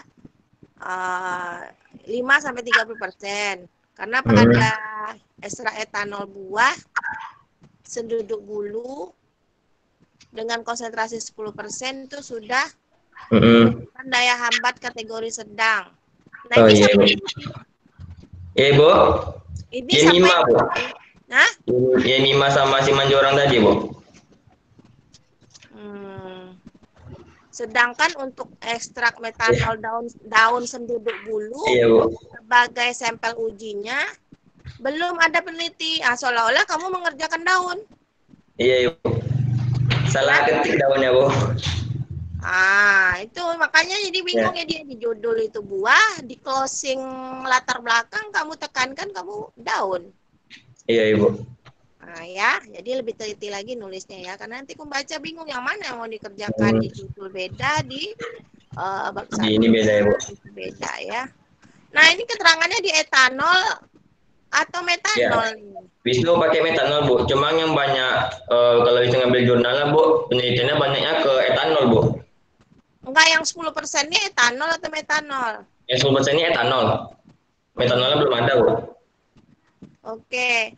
5-30%. Karena pada ekstrak etanol buah senduduk bulu dengan konsentrasi 10% itu sudah menunjukkan daya hambat kategori sedang. Nah, ini iya, Bu. Iya, Bu. Ini Yemima, sampai Bu. Hah? Yemima sama si Manjorang tadi, Bu. Sedangkan untuk ekstrak metanol daun senduduk bulu, Iya, Bu. sebagai sampel ujinya belum ada peneliti. Seolah-olah kamu mengerjakan daun. Iya, Bu. Salah ketik daunnya, Bu. Itu makanya jadi bingung ya dia di judul itu buah, di closing latar belakang kamu tekankan kamu daun. Iya, Ibu. Ya, jadi lebih teliti lagi nulisnya ya, karena nanti pembaca bingung yang mana yang mau dikerjakan, di judul beda, di bab satu Ini beda ya, Bu. Beda ya. Nah, ini keterangannya di etanol atau metanol. Wisnu pakai metanol, Bu. Cuma yang banyak kalau Wisnu ngambil jurnalnya, Bu, penelitiannya banyaknya ke etanol, Bu. Enggak, yang 10%-nya etanol atau metanol? Yang 10%-nya etanol. Metanolnya belum ada, Bu. Oke.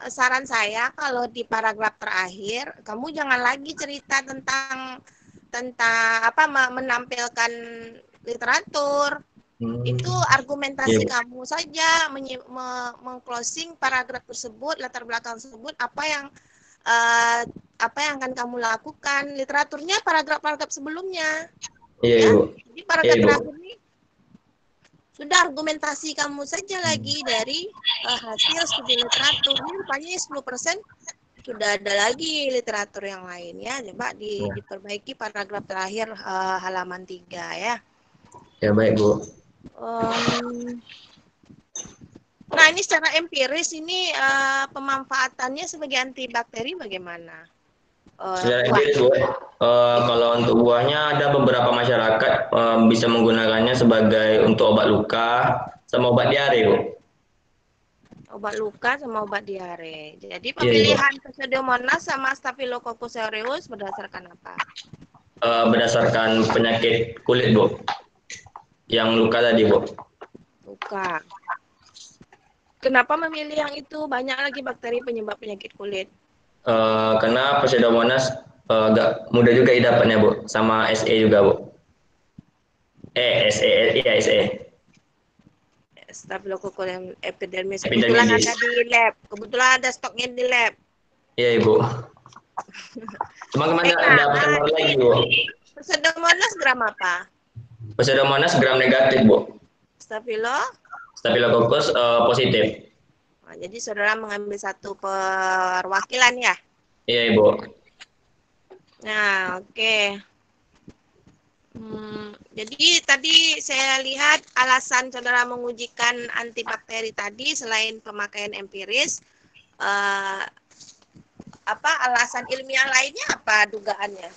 Saran saya kalau di paragraf terakhir kamu jangan lagi cerita tentang menampilkan literatur. Itu argumentasi kamu saja mengclosing paragraf tersebut, latar belakang tersebut, apa yang akan kamu lakukan. Literaturnya paragraf-paragraf sebelumnya. Iya, Ibu. Jadi paragraf terakhir ini sudah argumentasi kamu saja lagi dari hasil studi literatur. Ini rupanya 10% sudah ada lagi literatur yang lain ya. Coba diperbaiki paragraf terakhir halaman 3 ya. Ya, baik, Bu. Nah, ini secara empiris ini pemanfaatannya sebagai antibakteri bagaimana? Secara empiris, Bu. Kalau untuk buahnya ada beberapa masyarakat bisa menggunakannya sebagai untuk obat luka sama obat diare, Bu. Obat luka sama obat diare. Jadi pemilihan Pseudomonas sama Staphylococcus aureus berdasarkan apa? Berdasarkan penyakit kulit, Bu. Yang luka tadi, Bu. Luka. Kenapa memilih yang itu? Banyak lagi bakteri penyebab penyakit kulit. Karena Pseudomonas agak mudah juga didapatnya, Bu. Sama SE juga, Bu. SE. Staphylococcus epidermis. Kebetulan ada di lab. Kebetulan ada stoknya di lab. Iya, Ibu. Cuma kemana dapatkan baru lagi, Bu? Pseudomonas gram apa? Pseudomonas gram negatif, Bu. Staphylococcus positif. Nah, jadi saudara mengambil satu perwakilan ya? Iya, Ibu. Nah, oke. Jadi tadi saya lihat alasan saudara mengujikan antibakteri tadi selain pemakaian empiris, alasan ilmiah lainnya apa dugaannya?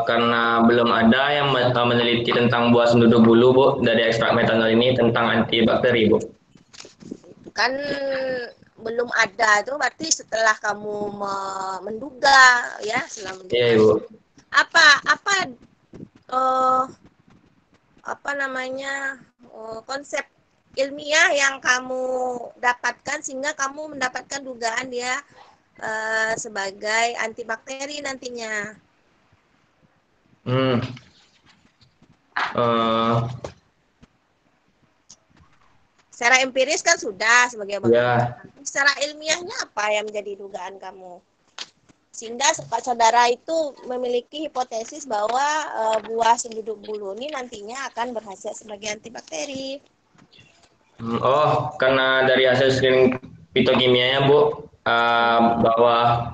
Karena belum ada yang meneliti tentang buah senduduk bulu, Bu, dari ekstrak metanol ini tentang antibakteri, Bu. Kan belum ada, itu berarti setelah kamu menduga ya, setelah menduga. Iya, Ibu. Konsep ilmiah yang kamu dapatkan sehingga kamu mendapatkan dugaan dia sebagai antibakteri nantinya. Secara empiris kan sudah sebagai bakteri. Secara ilmiahnya apa yang menjadi dugaan kamu? Sehingga saudara itu memiliki hipotesis bahwa buah senduduk bulu ini nantinya akan berhasil sebagai antibakteri. Karena dari hasil screening fitokimianya, Bu, bahwa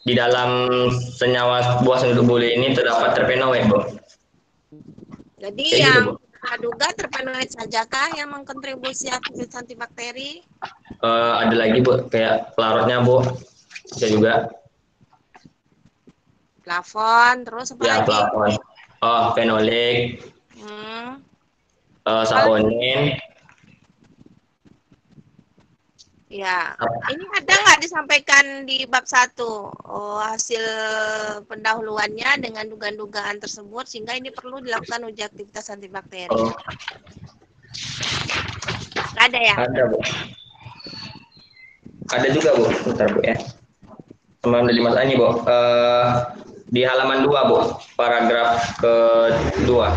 di dalam senyawa buah senduduk bulu ini terdapat terpenoid, Bu. Jadi yang duga terpenoid sajakah yang mengkontribusi aktivitas antibakteri? Ada lagi, Bu, kayak pelarutnya, Bu. Bisa juga. Plafon, terus apa Ya, lagi? plafon. Oh, fenolik, Hmm. saponin. Ya, ini ada nggak disampaikan di bab 1 hasil pendahuluannya dengan dugaan-dugaan tersebut sehingga ini perlu dilakukan uji aktivitas antibakteri. Oh, Nggak ada ya? ada, Bu. Ada juga, Bu. Bentar, Bu ya. Teman dari Mas Ani, Bu. Di halaman 2, Bu. Paragraf kedua.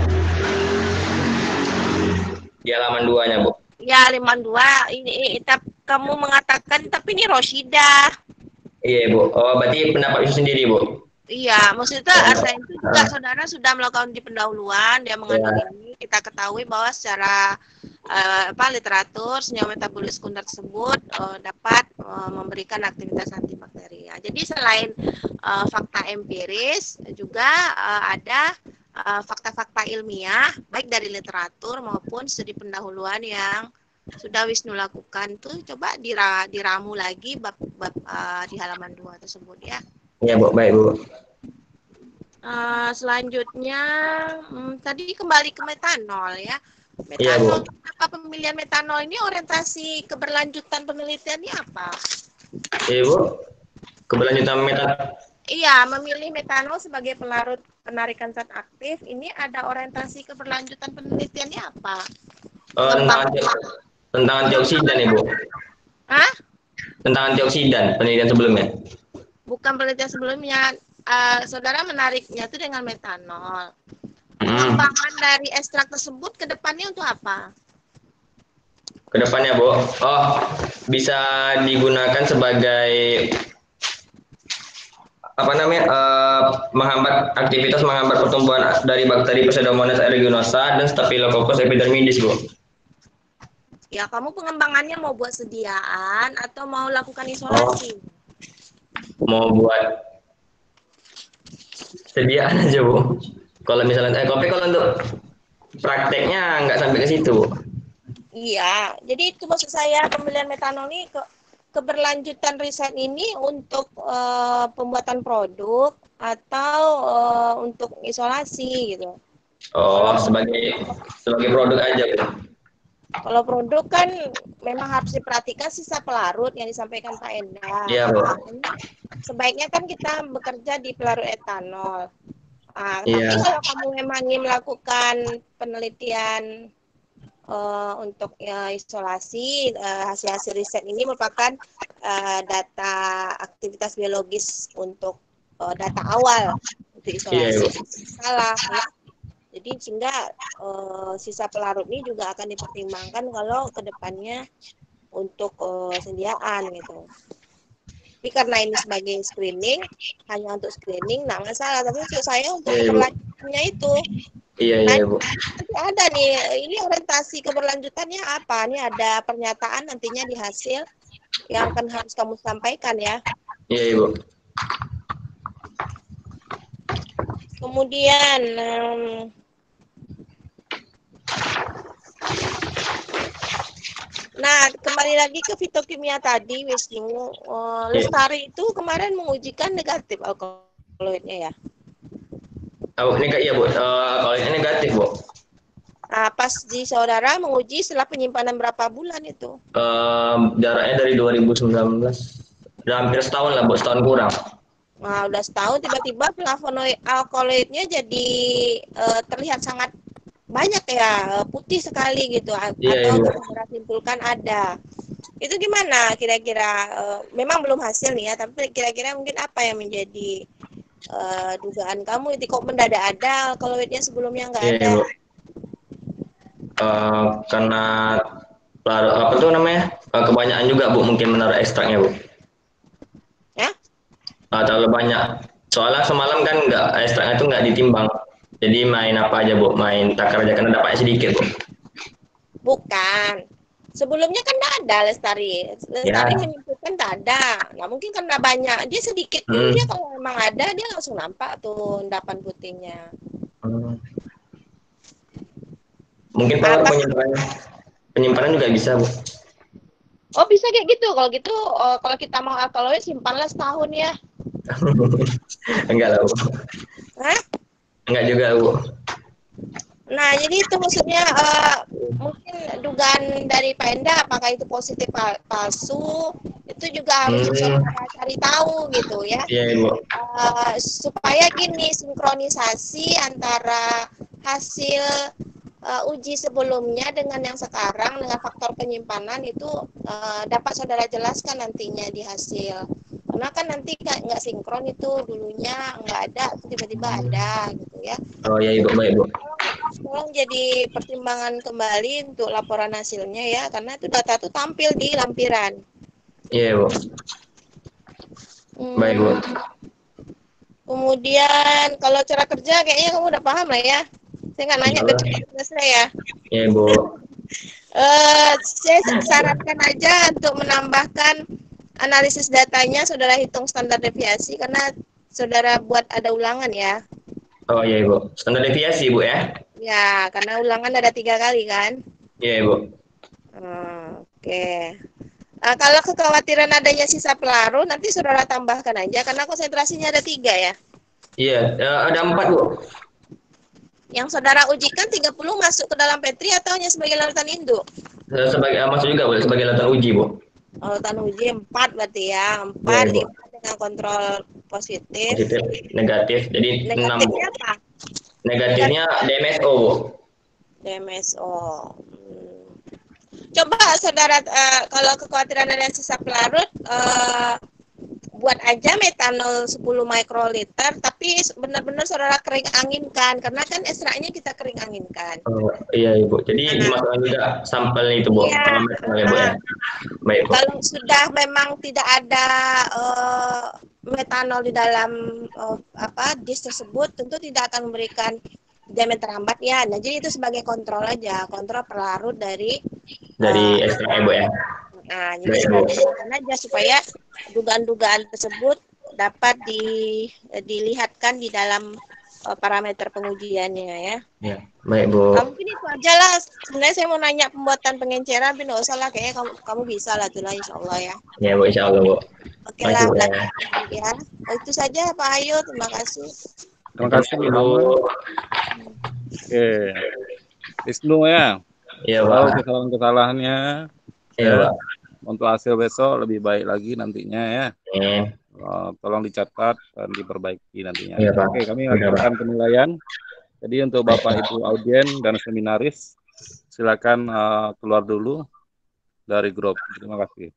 Di halaman 2-nya, Bu. Ya, 52 ini kamu mengatakan tapi ini Roshida. Iya, Bu. Oh, berarti pendapat itu sendiri, Bu. Iya, maksudnya artinya itu juga saudara sudah melakukan di pendahuluan, dia mengandung ini. Kita ketahui bahwa secara literatur senyawa metabolis sekunder tersebut dapat memberikan aktivitas antibakteri. Jadi selain fakta empiris juga ada fakta-fakta ilmiah baik dari literatur maupun studi pendahuluan yang sudah Wisnu lakukan tuh coba diramu lagi bab di halaman 2 tersebut ya. Iya, Bu. Baik, Bu. Selanjutnya tadi kembali ke metanol ya. Iya, Metanol, Bu. apa pemilihan metanol ini orientasi keberlanjutan penelitiannya apa? Iya, Bu. Keberlanjutan metanol. Iya, memilih metanol sebagai pelarut penarikan zat aktif ini ada orientasi keberlanjutan penelitiannya apa? Tentang antioksidan, Ibu. Hah? Tentang antioksidan penelitian sebelumnya. Bukan penelitian sebelumnya, saudara menariknya itu dengan metanol. Pengembangan dari ekstrak tersebut ke depannya untuk apa? Kedepannya, Bu. Oh, bisa digunakan sebagai apa namanya? Menghambat pertumbuhan dari bakteri Pseudomonas aeruginosa dan Staphylococcus epidermidis, Bu. Ya, kamu pengembangannya mau buat sediaan atau mau lakukan isolasi? Mau buat sediaan aja, Bu. Kalau misalnya tapi kalau untuk prakteknya nggak sampai ke situ, Bu. Iya, jadi itu maksud saya pemilihan metanol ini keberlanjutan riset ini untuk pembuatan produk atau untuk isolasi gitu. Oh, sebagai produk aja, Bu. Kalau produk kan memang harus diperhatikan sisa pelarut yang disampaikan Pak Endar. Iya, Bu. Sebaiknya kan kita bekerja di pelarut etanol. Iya. Tapi kalau kamu memang ingin melakukan penelitian untuk isolasi, hasil-hasil riset ini merupakan data aktivitas biologis untuk data awal untuk isolasi. Salah ya. Jadi sehingga sisa pelarut ini juga akan dipertimbangkan kalau kedepannya untuk sediaan gitu. Tapi karena ini sebagai screening, hanya untuk screening, nah nggak salah. Tapi untuk saya untuk keberlanjutannya itu. Iya, Bu. Nanti ada nih, ini orientasi keberlanjutannya apa? Ini ada pernyataan nantinya di hasil yang akan harus kamu sampaikan ya. Iya, Bu. Kemudian nah, kembali lagi ke fitokimia tadi, Wisnu. Lestari itu kemarin mengujikan negatif alkaloidnya ya? Iya, Bu. Alkaloidnya negatif, Bu. Nah, pas di saudara menguji setelah penyimpanan berapa bulan itu? Jaraknya dari 2019. Udah hampir setahun lah, Bu. Setahun kurang. Nah, udah setahun tiba-tiba flavonoid alkaloidnya jadi terlihat sangat banyak ya, putih sekali gitu, atau saudara simpulkan ada. Itu gimana kira-kira? Memang belum hasil nih ya, tapi kira-kira mungkin apa yang menjadi dugaan kamu? Itu kok mendadak ada alkaloidnya sebelumnya nggak ada? Karena apa tuh namanya? Kebanyakan juga, Bu, mungkin menaruh ekstraknya, Bu. Ya? Terlalu banyak. Soalnya semalam kan ekstraknya itu nggak ditimbang. Jadi main apa aja, Bu? Main takar aja karena dapatnya sedikit, Bu. Bukan. Sebelumnya kan tidak ada Lestari. Lestari menyimpulkan tak ada. Nah, mungkin karena banyak. Dia sedikit pun dia kalau memang ada, dia langsung nampak tuh endapan putihnya. Mungkin kalau penyimpanan juga bisa, Bu. Oh, bisa kayak gitu. Kalau gitu, kalau kita mau alkaloid simpanlah setahun ya. Enggak lah, Bu. Hah? Enggak juga, Bu. Nah, jadi itu maksudnya mungkin dugaan dari Pak Enda apakah itu positif palsu itu juga harus saudara cari tahu gitu ya. Iya, Bu. Supaya gini sinkronisasi antara hasil uji sebelumnya dengan yang sekarang dengan faktor penyimpanan itu dapat saudara jelaskan nantinya di hasil. Karena kan nanti nggak sinkron itu dulunya nggak ada, tiba-tiba ada gitu ya. Oh ya, Ibu, baik, Bu. Tolong jadi pertimbangan kembali untuk laporan hasilnya ya, karena itu data itu tampil di lampiran. Iya, Bu. Baik, Bu. Kemudian kalau cara kerja kayaknya kamu udah paham lah ya. Saya nggak nanya detail ya. Iya, Bu. Saya sarankan aja untuk menambahkan analisis datanya, saudara hitung standar deviasi karena saudara buat ada ulangan ya. Oh iya, Ibu. Standar deviasi, Bu ya? Ya, karena ulangan ada 3 kali kan. Iya, Ibu. Oke. Kalau kekhawatiran adanya sisa pelarut, nanti saudara tambahkan aja karena konsentrasinya ada 3 ya. Iya, ada 4, Bu. Yang saudara ujikan 30 masuk ke dalam Petri atau hanya sebagai larutan induk? Sebagai masuk juga, Bu, sebagai latar uji, Bu. Larutan uji 4 berarti ya. 4, Iya, 5 dengan kontrol positif. Positif, negatif. Jadi 6, Bu. Negatifnya apa? Negatifnya DMSO, Bu. DMSO. Coba saudara kalau kekhawatiran ada sisa pelarut buat aja metanol 10 mikroliter tapi benar-benar saudara kering anginkan karena kan ekstraknya kita kering anginkan. Oh, iya, Ibu. Jadi dimasukkan juga sampel itu, Bu. Iya. Ya, Bu ya. Baik, Bu. Kalau sudah memang tidak ada metanol di dalam disk tersebut, tentu tidak akan memberikan diameter hambat ya. Nah, jadi itu sebagai kontrol aja, kontrol pelarut dari ekstrak, Ibu ya. Nah, jadi sebagai aja supaya dugaan-dugaan tersebut dapat dilihatkan di dalam parameter pengujiannya ya. Ya, baik, Bu. Mungkin itu aja lah. Sebenarnya saya mau nanya pembuatan pengenceran, tapi nggak usah lah. Kayaknya kamu bisa lah tuh lah, insya Allah ya. Ya, Bu, insya Allah, Bu. Oke lah, ya. Itu saja Pak Ayu, terima kasih. Terima kasih, Bu. Oke. Wisnu ya. Iya, Pak. Kalau kesalahan-kesalahannya, Iya, Pak. untuk hasil besok lebih baik lagi nantinya ya. Tolong dicatat dan diperbaiki nantinya. Iya, Pak. Oke, kami lakukan penilaian. Jadi untuk Bapak Ibu audien dan seminaris, silakan keluar dulu dari grup. Terima kasih.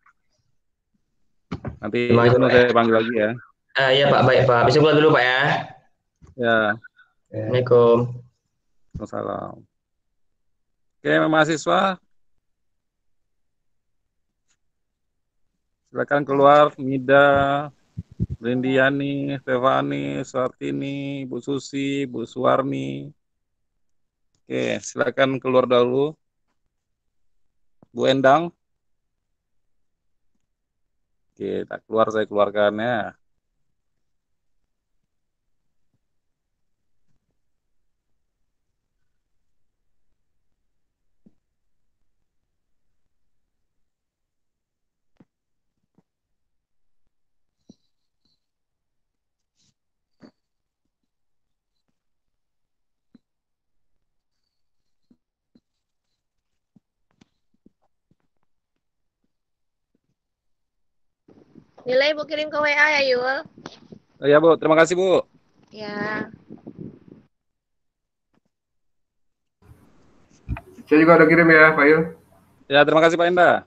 Nanti saya panggil lagi ya. Iya, Pak, baik, Pak. Bisa keluar dulu, Pak ya. Ya. Assalamualaikum. Waalaikumsalam. Oke, mahasiswa. Silakan keluar, Mida, Brindiani, Stefani, Suartini, Bu Susi, Bu Suwarni. Oke, silakan keluar dulu. Bu Endang. Oke, tak keluar, saya keluarkan ya. Nilai Bu kirim ke WA ya, Yul. Ya, Bu. Terima kasih, Bu. Ya. Saya juga udah kirim ya, Pak Yul. Ya, terima kasih Pak Enda.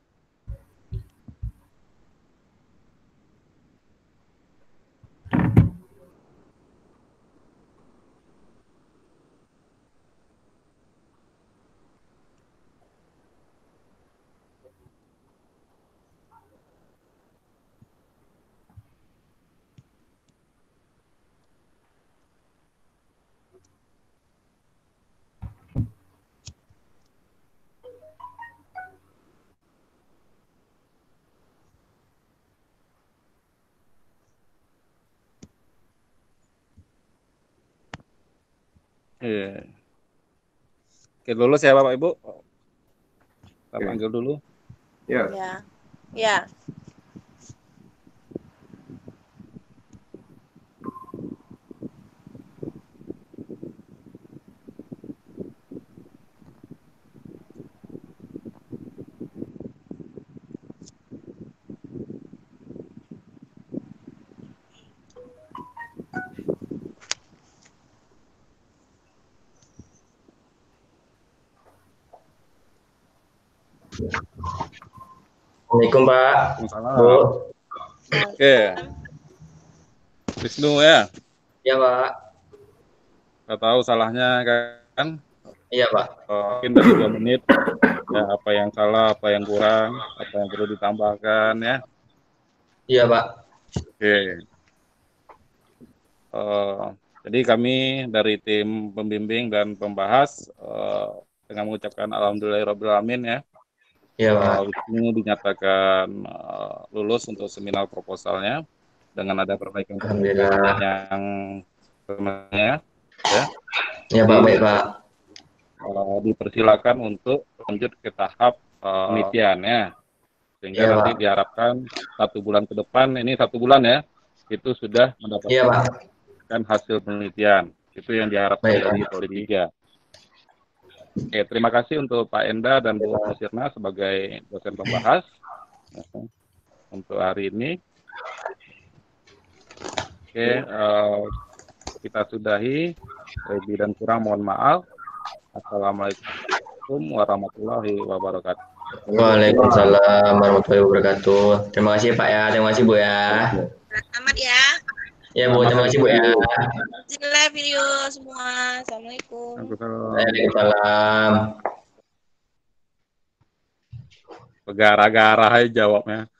Oke, lulus ya Bapak Ibu. Kita panggil dulu. Ya. Ya. Assalamualaikum Pak. Waalaikumsalam. Bu. Oke, Wisnu ya. Ya Pak. Nggak tahu salahnya kan. Iya Pak. Mungkin dari 2 menit. Ya, apa yang salah, apa yang kurang, apa yang perlu ditambahkan ya. Iya Pak. Oke. Jadi kami dari tim pembimbing dan pembahas dengan mengucapkan alhamdulillahirobbilalamin ya. Iya Pak. Wisnu dinyatakan lulus untuk seminar proposalnya dengan ada perbaikan Alhamdulillah. yang sebenarnya ya. Ya Pak, baik Pak. Dipersilakan untuk lanjut ke tahap penelitian ya, sehingga Iya, nanti Pak. diharapkan 1 bulan ke depan, ini 1 bulan ya, itu sudah Iya Pak. mendapatkan hasil penelitian. Itu yang diharapkan Baik, dari Pak. Prodi 3. Oke, terima kasih untuk Pak Enda dan Bu Sirna sebagai dosen pembahas untuk hari ini. Oke, kita sudahi. Lebih dan kurang mohon maaf. Assalamualaikum warahmatullahi wabarakatuh. Waalaikumsalam warahmatullahi wabarakatuh. Terima kasih Pak ya, terima kasih Bu ya. Selamat ya. Ya Bu, terima kasih Bu ya. Bismillah video semua. Assalamualaikum. Waalaikumsalam. Gara-gara aja jawabnya.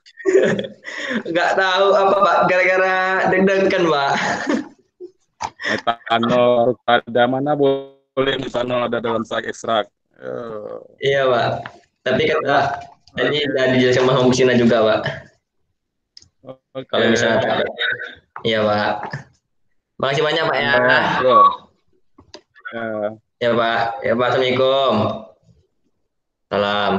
Nggak tahu apa Pak, gara-gara deg-degan Pak. Metanol pada mana boleh metanol ada dalam ekstrak. Iya Pak. Tapi kan Pak, tadi udah dijelaskan sama Bu Sina juga Pak. Oke. Kalau misalnya tak, iya Pak. Makasih banyak Pak ya. Ya. Ya Pak. Ya Pak, Assalamualaikum. Salam.